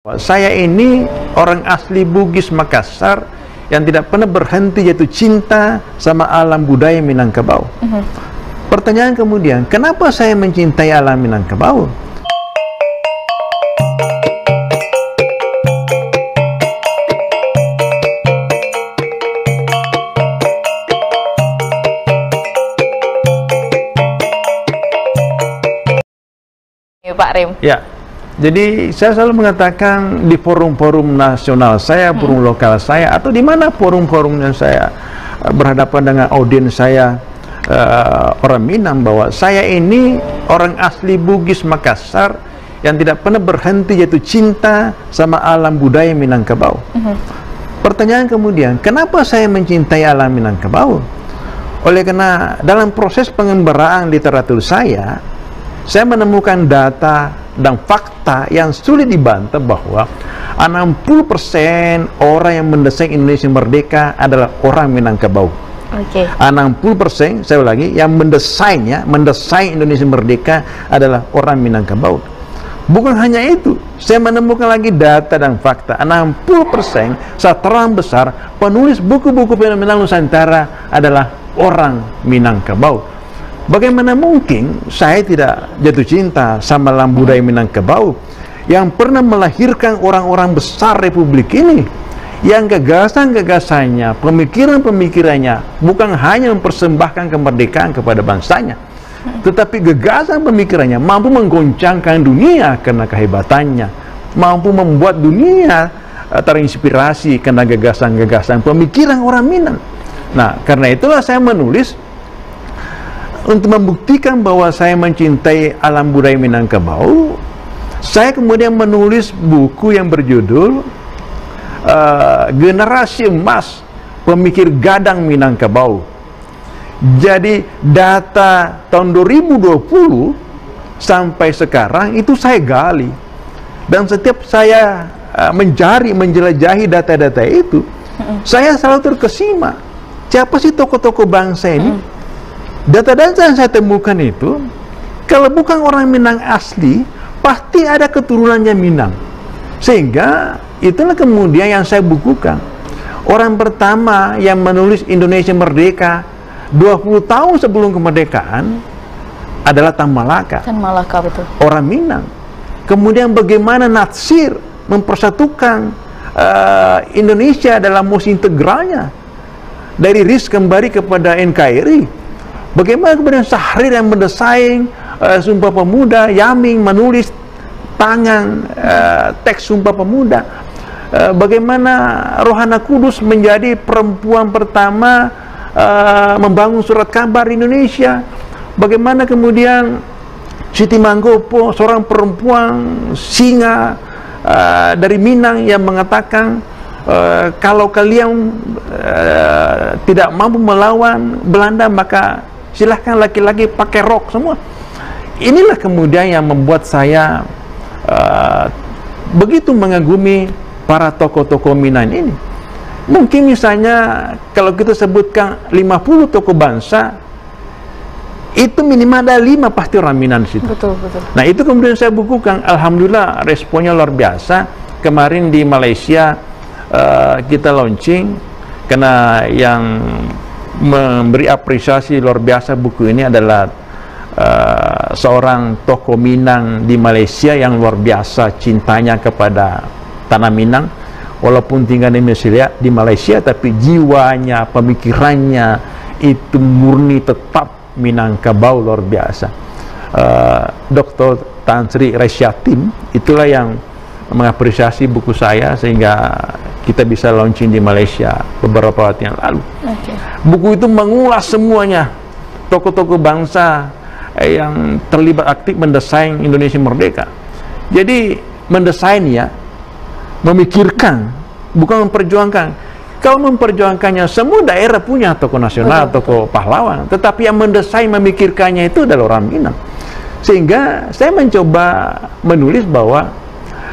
Saya ini orang asli Bugis Makassar yang tidak pernah berhenti jatuh cinta sama alam budaya Minangkabau. Pertanyaan kemudian, kenapa saya mencintai alam Minangkabau? Pak Rim. Ya. Jadi saya selalu mengatakan di forum-forum nasional saya, forum lokal saya, atau di mana forum-forum yang saya berhadapan dengan audiens saya orang Minang, bahwa saya ini orang asli Bugis Makassar yang tidak pernah berhenti jatuh cinta sama alam budaya Minangkabau. Pertanyaan kemudian, kenapa saya mencintai alam Minangkabau? Oleh karena dalam proses pengembaraan literatur saya menemukan data dan fakta yang sulit dibantah bahwa 60% orang yang mendesain Indonesia merdeka adalah orang Minangkabau. 60%, saya ulangi, yang mendesain Indonesia merdeka adalah orang Minangkabau. Bukan hanya itu, saya menemukan lagi data dan fakta 60% sastra besar penulis buku-buku fenomenal Nusantara adalah orang Minangkabau. Bagaimana mungkin saya tidak jatuh cinta sama alam budaya Minangkabau yang pernah melahirkan orang-orang besar Republik ini, yang gagasan-gagasannya, pemikiran-pemikirannya bukan hanya mempersembahkan kemerdekaan kepada bangsanya, tetapi gagasan pemikirannya mampu menggoncangkan dunia karena kehebatannya, mampu membuat dunia terinspirasi karena gagasan-gagasan pemikiran orang Minang. Nah, karena itulah saya menulis untuk membuktikan bahwa saya mencintai alam budaya Minangkabau. Saya kemudian menulis buku yang berjudul Generasi Emas Pemikir Gadang Minangkabau. Jadi data tahun 2020 sampai sekarang itu saya gali, dan setiap saya menjelajahi data-data itu, saya selalu terkesima, siapa sih tokoh-tokoh bangsa ini? Data-data yang saya temukan itu, kalau bukan orang Minang asli, pasti ada keturunannya Minang. Sehingga itulah kemudian yang saya bukukan. Orang pertama yang menulis Indonesia Merdeka 20 tahun sebelum kemerdekaan adalah Tan Malaka. Tan Malaka, betul. Orang Minang. Kemudian bagaimana Natsir mempersatukan Indonesia dalam musim integralnya dari RIS kembali kepada NKRI. Bagaimana kemudian Syahrir yang mendesain Sumpah Pemuda, Yaming menulis tangan teks Sumpah Pemuda, bagaimana Rohana Kudus menjadi perempuan pertama membangun surat kabar di Indonesia, bagaimana kemudian Siti Mangkopo, seorang perempuan singa dari Minang yang mengatakan, kalau kalian tidak mampu melawan Belanda, maka silahkan laki-laki pakai rok semua. Inilah kemudian yang membuat saya begitu mengagumi para tokoh-tokoh Minang ini. Mungkin misalnya kalau kita sebutkan 50 tokoh bangsa, itu minimal ada 5 pasti orang Minang di situ. Betul. Nah, itu kemudian saya bukukan. Alhamdulillah responnya luar biasa. Kemarin di Malaysia kita launching, karena yang memberi apresiasi luar biasa buku ini adalah seorang tokoh Minang di Malaysia yang luar biasa cintanya kepada tanah Minang, walaupun tinggal di Malaysia, tapi jiwanya, pemikirannya itu murni tetap Minangkabau, luar biasa. Dr. Tan Sri Resyatim itulah yang mengapresiasi buku saya sehingga kita bisa launching di Malaysia beberapa waktu yang lalu. Buku itu mengulas semuanya tokoh-tokoh bangsa yang terlibat aktif mendesain Indonesia merdeka. Jadi mendesain ya, memikirkan, bukan memperjuangkan. Kalau memperjuangkannya, semua daerah punya tokoh nasional, tokoh pahlawan, tetapi yang mendesain, memikirkannya itu adalah orang Minang. Sehingga saya mencoba menulis bahwa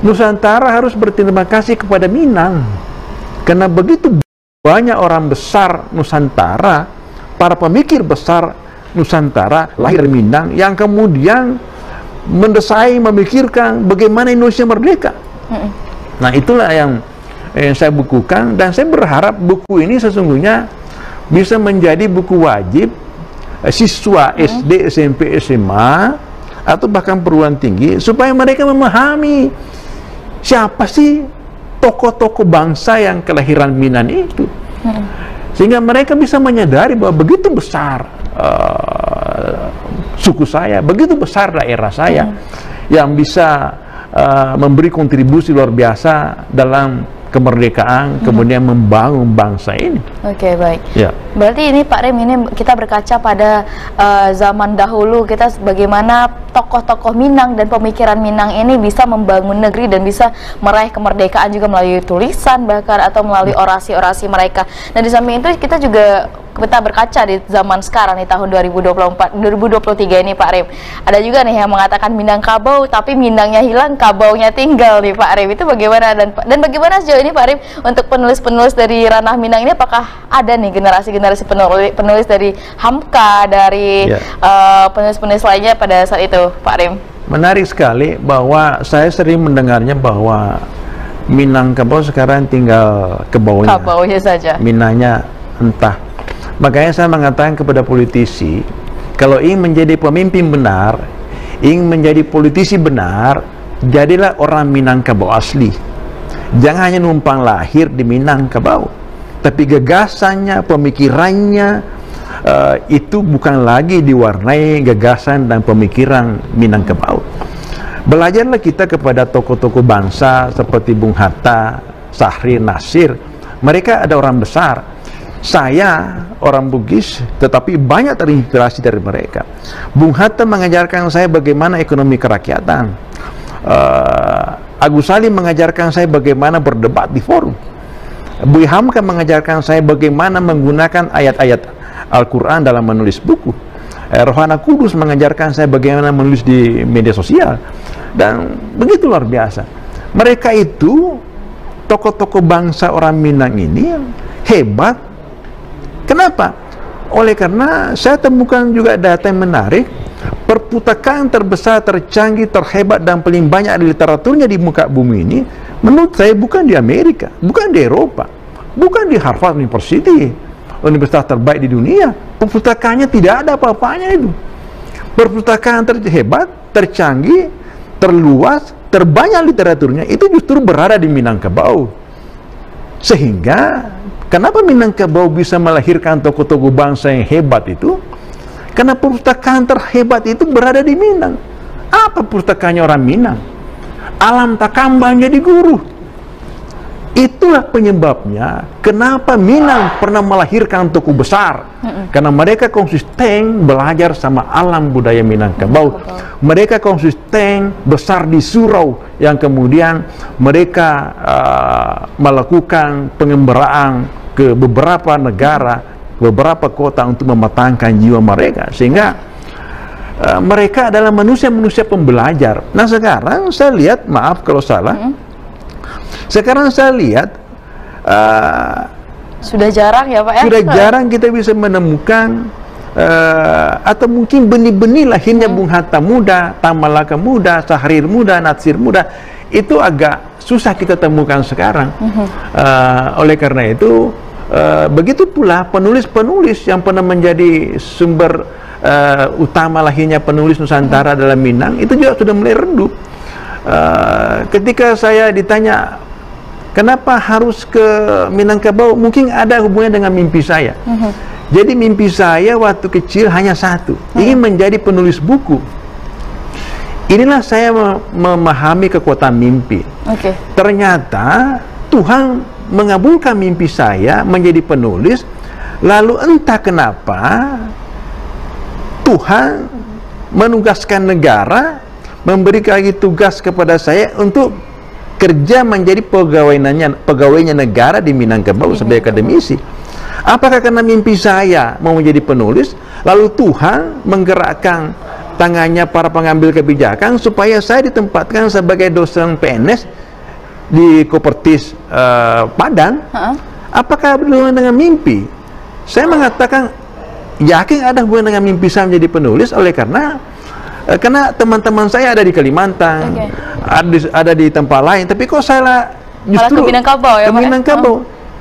Nusantara harus berterima kasih kepada Minang, karena begitu banyak orang besar Nusantara, para pemikir besar Nusantara lahir dari Minang, yang kemudian mendesain, memikirkan bagaimana Indonesia merdeka. Nah, itulah yang saya bukukan, dan saya berharap buku ini sesungguhnya bisa menjadi buku wajib siswa SD, SMP, SMA atau bahkan perguruan tinggi, supaya mereka memahami siapa sih tokoh-tokoh bangsa yang kelahiran Minang itu, sehingga mereka bisa menyadari bahwa begitu besar suku saya, begitu besar daerah saya yang bisa memberi kontribusi luar biasa dalam kemerdekaan, kemudian membangun bangsa ini. Oke, baik. Ya. Berarti ini Pak Rem, ini kita berkaca pada zaman dahulu, kita bagaimana tokoh-tokoh Minang dan pemikiran Minang ini bisa membangun negeri dan bisa meraih kemerdekaan juga melalui tulisan bahkan atau melalui orasi-orasi mereka. Dan di samping itu kita juga berkaca di zaman sekarang di tahun 2023 ini Pak Rem. Ada juga nih yang mengatakan Minangkabau, tapi Minangnya hilang, Kabaunya tinggal nih Pak Rem. Itu bagaimana, dan bagaimana sejauh ini Pak Rem untuk penulis-penulis dari ranah Minang ini, apakah ada nih generasi-generasi penulis dari Hamka, dari penulis-penulis lainnya pada saat itu Pak Rem? Menarik sekali bahwa saya sering mendengarnya bahwa Minangkabau sekarang tinggal kebaunya. Kabaunya saja. Minangnya entah. Makanya saya mengatakan kepada politisi, kalau ingin menjadi pemimpin benar, ingin menjadi politisi benar, jadilah orang Minangkabau asli. Jangan hanya numpang lahir di Minangkabau, tapi gagasannya, pemikirannya itu bukan lagi diwarnai gagasan dan pemikiran Minangkabau. Belajarlah kita kepada tokoh-tokoh bangsa seperti Bung Hatta, Sahrir, Nasir. Mereka ada orang besar. Saya orang Bugis, tetapi banyak terinspirasi dari mereka. Bung Hatta mengajarkan saya bagaimana ekonomi kerakyatan. Agus Salim mengajarkan saya bagaimana berdebat di forum. Buya Hamka mengajarkan saya bagaimana menggunakan ayat-ayat Al-Quran dalam menulis buku. Rohana Kudus mengajarkan saya bagaimana menulis di media sosial. Dan begitu luar biasa. Mereka itu, tokoh-tokoh bangsa orang Minang ini hebat. Kenapa? Oleh karena saya temukan juga data yang menarik, perpustakaan terbesar, tercanggih, terhebat dan paling banyak di literaturnya di muka bumi ini, menurut saya bukan di Amerika, bukan di Eropa, bukan di Harvard University, universitas terbaik di dunia. Perpustakaannya tidak ada apa-apanya itu. Perpustakaan terhebat, tercanggih, terluas, terbanyak literaturnya itu justru berada di Minangkabau. Sehingga kenapa Minangkabau bisa melahirkan tokoh-tokoh bangsa yang hebat itu? Karena perpustakaan terhebat itu berada di Minang. Apa perpustakaannya orang Minang? Alam Takambang jadi guru. Itulah penyebabnya kenapa Minang pernah melahirkan tokoh besar. Karena mereka konsisten belajar sama alam budaya Minangkabau. Mereka konsisten besar di surau yang kemudian mereka melakukan pengembaraan ke beberapa negara, beberapa kota untuk mematangkan jiwa mereka, sehingga mereka adalah manusia-manusia pembelajar. Nah sekarang saya lihat, maaf kalau salah, sekarang saya lihat sudah jarang ya Pak ya? Sudah jarang kita bisa menemukan atau mungkin benih-benih lahirnya Bung Hatta muda, Tamalaka muda, Sahrir muda, Natsir muda, itu agak susah kita temukan sekarang. Oleh karena itu begitu pula penulis-penulis yang pernah menjadi sumber utama lahirnya penulis Nusantara dalam Minang itu juga sudah mulai redup. Ketika saya ditanya kenapa harus ke Minangkabau, mungkin ada hubungannya dengan mimpi saya. Jadi mimpi saya waktu kecil hanya satu, ingin menjadi penulis buku. Inilah saya memahami kekuatan mimpi. Ternyata Tuhan mengabulkan mimpi saya menjadi penulis, lalu entah kenapa Tuhan menugaskan negara, memberi lagi tugas kepada saya untuk kerja menjadi pegawainya negara di Minangkabau sebagai akademisi. Apakah karena mimpi saya mau menjadi penulis, lalu Tuhan menggerakkan tangannya para pengambil kebijakan supaya saya ditempatkan sebagai dosen PNS di Kopertis Padang? Apakah berhubungan dengan mimpi? Saya mengatakan yakin ada hubungan dengan mimpi saya menjadi penulis, oleh karena teman-teman saya ada di Kalimantan, ada di tempat lain, tapi kok saya Justru ke Minangkabau ya, ke Pak? Minangkabau.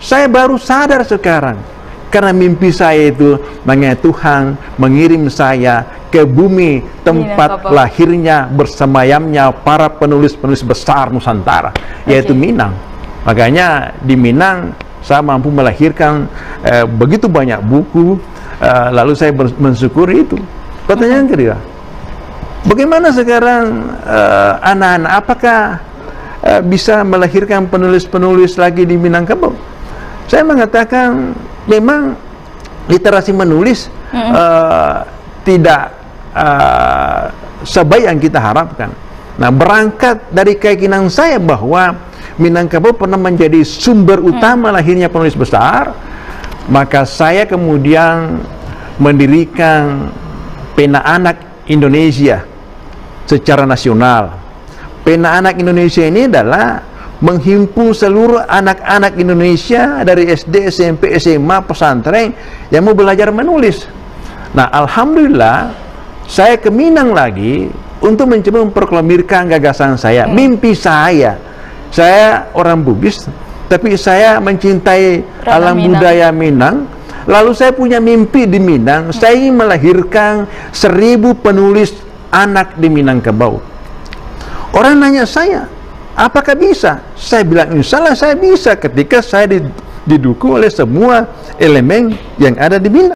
Saya baru sadar sekarang. Karena mimpi saya itu mengenai Tuhan mengirim saya ke bumi tempat Minangkabau. lahirnya bersemayamnya para penulis-penulis besar Nusantara, yaitu Minang. Makanya di Minang saya mampu melahirkan begitu banyak buku, lalu saya mensyukuri itu. Pertanyaan kedua, bagaimana sekarang anak-anak, apakah bisa melahirkan penulis-penulis lagi di Minangkabau? Saya mengatakan memang literasi menulis tidak sebaik yang kita harapkan. Nah, berangkat dari keyakinan saya bahwa Minangkabau pernah menjadi sumber utama lahirnya penulis besar, maka saya kemudian mendirikan Pena Anak Indonesia secara nasional. Pena Anak Indonesia ini adalah menghimpun seluruh anak-anak Indonesia dari SD, SMP, SMA, pesantren yang mau belajar menulis. Nah, alhamdulillah saya ke Minang lagi untuk mencoba memproklamirkan gagasan saya, mimpi saya. Saya orang Bugis, tapi saya mencintai alam budaya Minang. Lalu saya punya mimpi di Minang, saya ingin melahirkan 1000 penulis anak di Minangkabau. Orang nanya saya, apakah bisa? Saya bilang, insya Allah saya bisa ketika saya didukung oleh semua elemen yang ada di Minang.